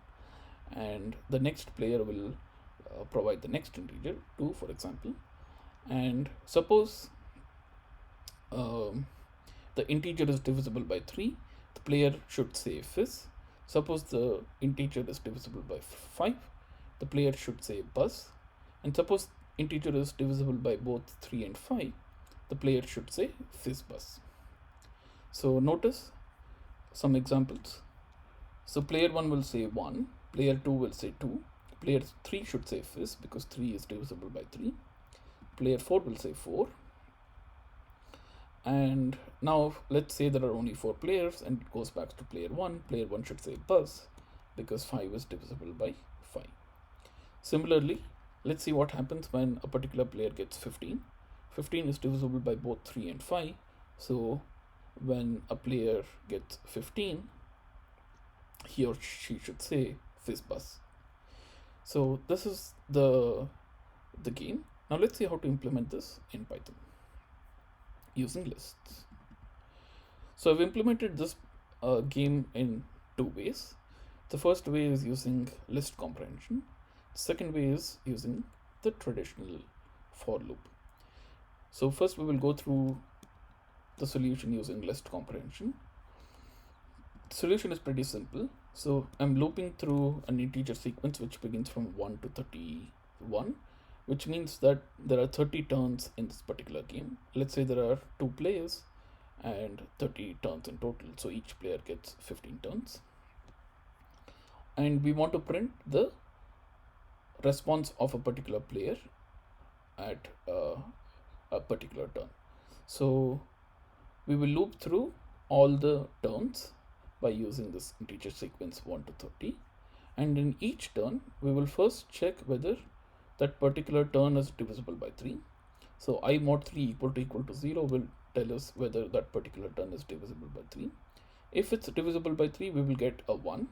and the next player will provide the next integer, 2 for example. And suppose the integer is divisible by 3, the player should say fizz. Suppose the integer is divisible by 5, the player should say buzz. And suppose integer is divisible by both 3 and 5, the player should say fizzbuzz. So notice some examples. So player 1 will say 1, player 2 will say 2, player 3 should say fizz because 3 is divisible by 3, player 4 will say 4. And now let's say there are only 4 players and it goes back to player 1. Player 1 should say buzz because 5 is divisible by 5. Similarly, let's see what happens when a particular player gets 15. 15 is divisible by both 3 and 5. So when a player gets 15, he or she should say fizzbuzz. So this is the game. Now let's see how to implement this in Python using lists. So I've implemented this game in 2 ways. The first way is using list comprehension. The second way is using the traditional for loop. So first we will go through the solution using list comprehension. The solution is pretty simple. So I'm looping through an integer sequence which begins from 1 to 31, which means that there are 30 turns in this particular game. Let's say there are 2 players and 30 turns in total, so each player gets 15 turns. And we want to print the response of a particular player at a particular turn. So we will loop through all the turns by using this integer sequence 1 to 30, and in each turn we will first check whether that particular turn is divisible by 3. So I mod 3 equal to 0 will tell us whether that particular turn is divisible by 3. If it's divisible by 3, we will get a 1.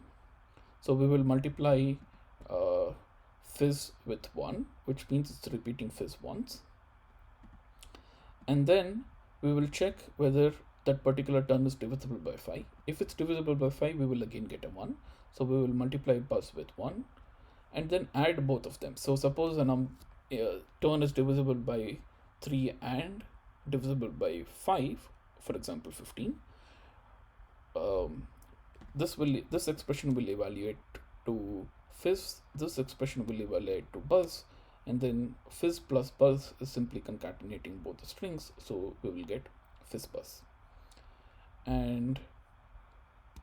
So we will multiply fizz with 1, which means it's repeating fizz once. And then we will check whether that particular term is divisible by 5. If it's divisible by 5, we will again get a 1. So we will multiply buzz with 1 and then add both of them. So suppose a turn is divisible by 3 and divisible by 5, for example 15. This expression will evaluate to fizz, this expression will evaluate to buzz, and then fizz plus buzz is simply concatenating both the strings, so we will get fizzbuzz. And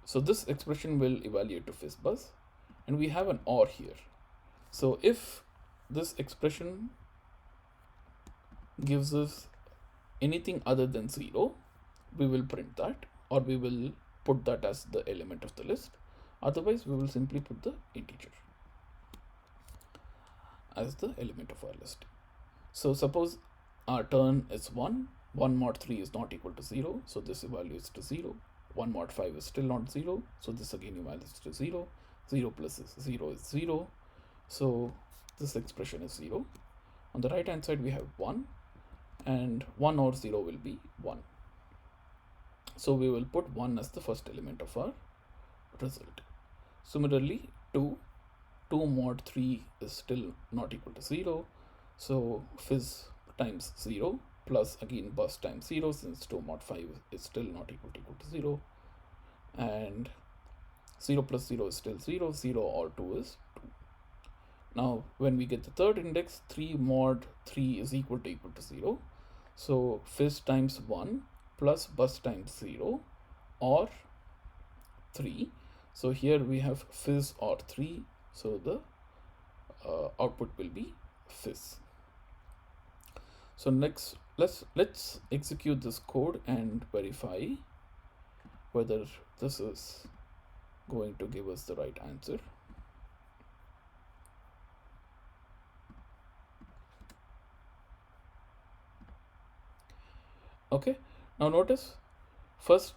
so this expression will evaluate to fizzbuzz, and we have an OR here. So if this expression gives us anything other than 0, we will print that, or we will put that as the element of the list. Otherwise, we will simply put the integer as the element of our list. So suppose our turn is 1, 1 mod 3 is not equal to 0, so this evaluates to 0. 1 mod 5 is still not 0, so this again evaluates to 0. 0 plus 0 is 0, so this expression is 0. On the right hand side we have 1, and 1 or 0 will be 1. So we will put 1 as the first element of our result. Similarly, 2 mod 3 is still not equal to 0, so fizz times 0 plus again buzz times 0, since 2 mod 5 is still not equal to 0, and 0 plus 0 is still 0, 0 or 2 is 2. Now, when we get the third index, 3 mod 3 is equal to 0. So fizz times 1 plus bus times 0 or 3. So here we have fizz or 3. So the output will be fizz. So next, let's execute this code and verify whether this is going to give us the right answer. Okay, now notice first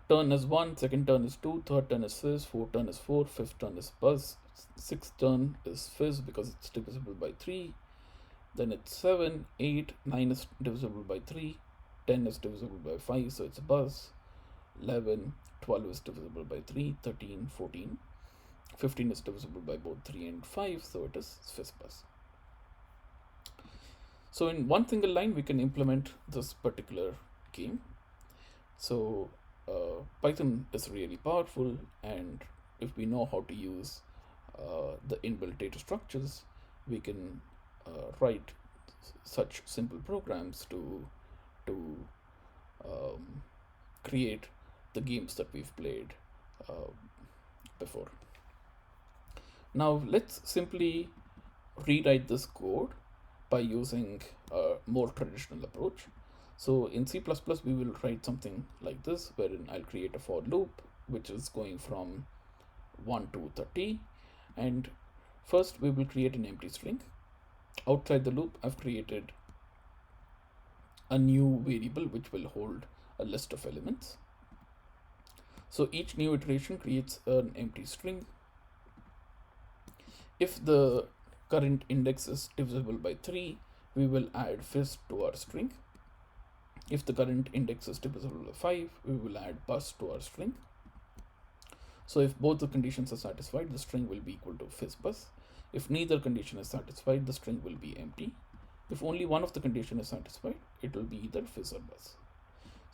turn is 1, second turn is 2, third turn is fizz, fourth turn is 4, fifth turn is buzz, sixth turn is fizz because it's divisible by 3, then it's 7, 8, 9 is divisible by 3, 10 is divisible by 5, so it's buzz, 11, 12 is divisible by 3, 13, 14, 15 is divisible by both 3 and 5, so it is fizz buzz. So in one single line, we can implement this particular game. So Python is really powerful, and if we know how to use the inbuilt data structures, we can write such simple programs to create the games that we've played before. Now let's simply rewrite this code by using a more traditional approach. So in C++, we will write something like this, wherein I'll create a for loop, which is going from 1 to 30. And first we will create an empty string. Outside the loop, I've created a new variable which will hold a list of elements. So each new iteration creates an empty string. If the current index is divisible by 3, we will add fizz to our string. If the current index is divisible by 5, we will add bus to our string. So if both the conditions are satisfied, the string will be equal to fizz bus. If neither condition is satisfied, the string will be empty. If only one of the condition is satisfied, it will be either fizz or bus.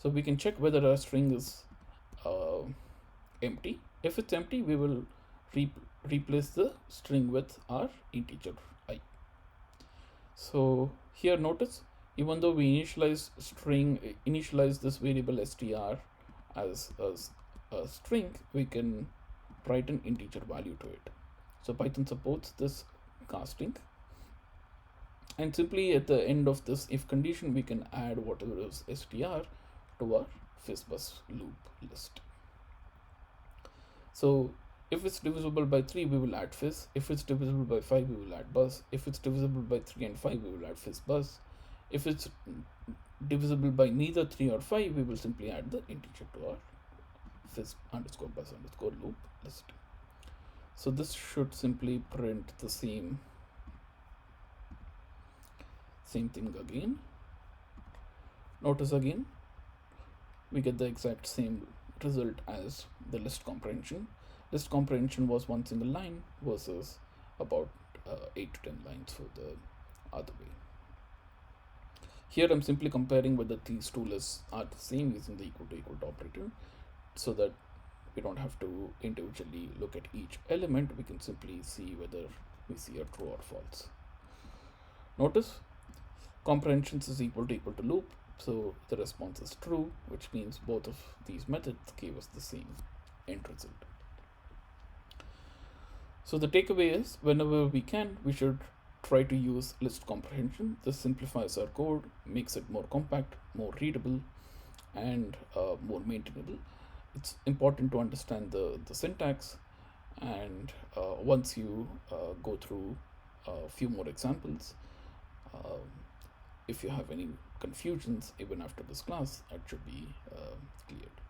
So we can check whether our string is empty. If it's empty, we will replace the string with our integer I. So here notice, even though we initialize this variable str as a string, we can write an integer value to it. So Python supports this casting, and simply at the end of this if condition, we can add whatever is str to our fizzbus loop list. So if it's divisible by 3, we will add fizz. If it's divisible by 5, we will add buzz. If it's divisible by 3 and 5, we will add fizz buzz. If it's divisible by neither 3 or 5, we will simply add the integer to our fizz underscore buzz underscore loop list. So this should simply print the same thing again. Notice again, we get the exact same result as the list comprehension. List comprehension was one single line versus about 8 to 10 lines for the other way. Here I'm simply comparing whether these two lists are the same using the equal to operator, so that we don't have to individually look at each element. We can simply see whether we see a true or false. Notice comprehensions is equal to loop, so the response is true, which means both of these methods gave us the same end result. So the takeaway is, whenever we can, we should try to use list comprehension. This simplifies our code, makes it more compact, more readable, and more maintainable. It's important to understand the syntax, and once you go through a few more examples, if you have any confusions even after this class, that should be cleared.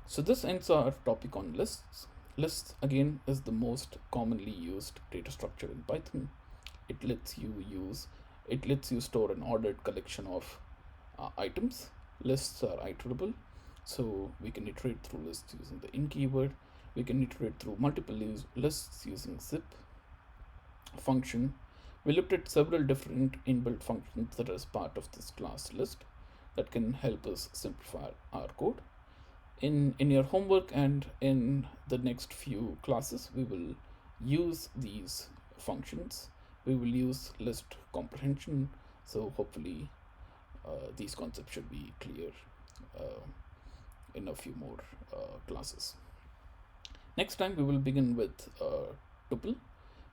So this ends our topic on lists. Lists again is the most commonly used data structure in Python. It lets you store an ordered collection of items. Lists are iterable, so we can iterate through lists using the in keyword. We can iterate through multiple lists using zip function. We looked at several different inbuilt functions that are as part of this class list that can help us simplify our code. In your homework and in the next few classes, we will use these functions. We will use list comprehension, so hopefully these concepts should be clear in a few more classes. Next time we will begin with tuple.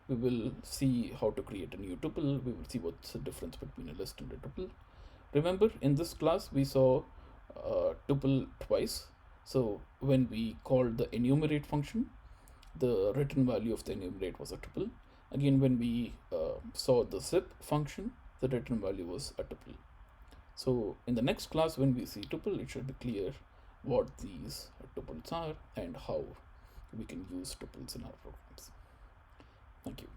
We will see how to create a new tuple. We will see what's the difference between a list and a tuple. Remember, in this class we saw tuple twice. So when we called the enumerate function, the return value of the enumerate was a tuple. Again, when we saw the zip function, the return value was a tuple. So in the next class, when we see tuple, it should be clear what these tuples are and how we can use tuples in our programs. Thank you.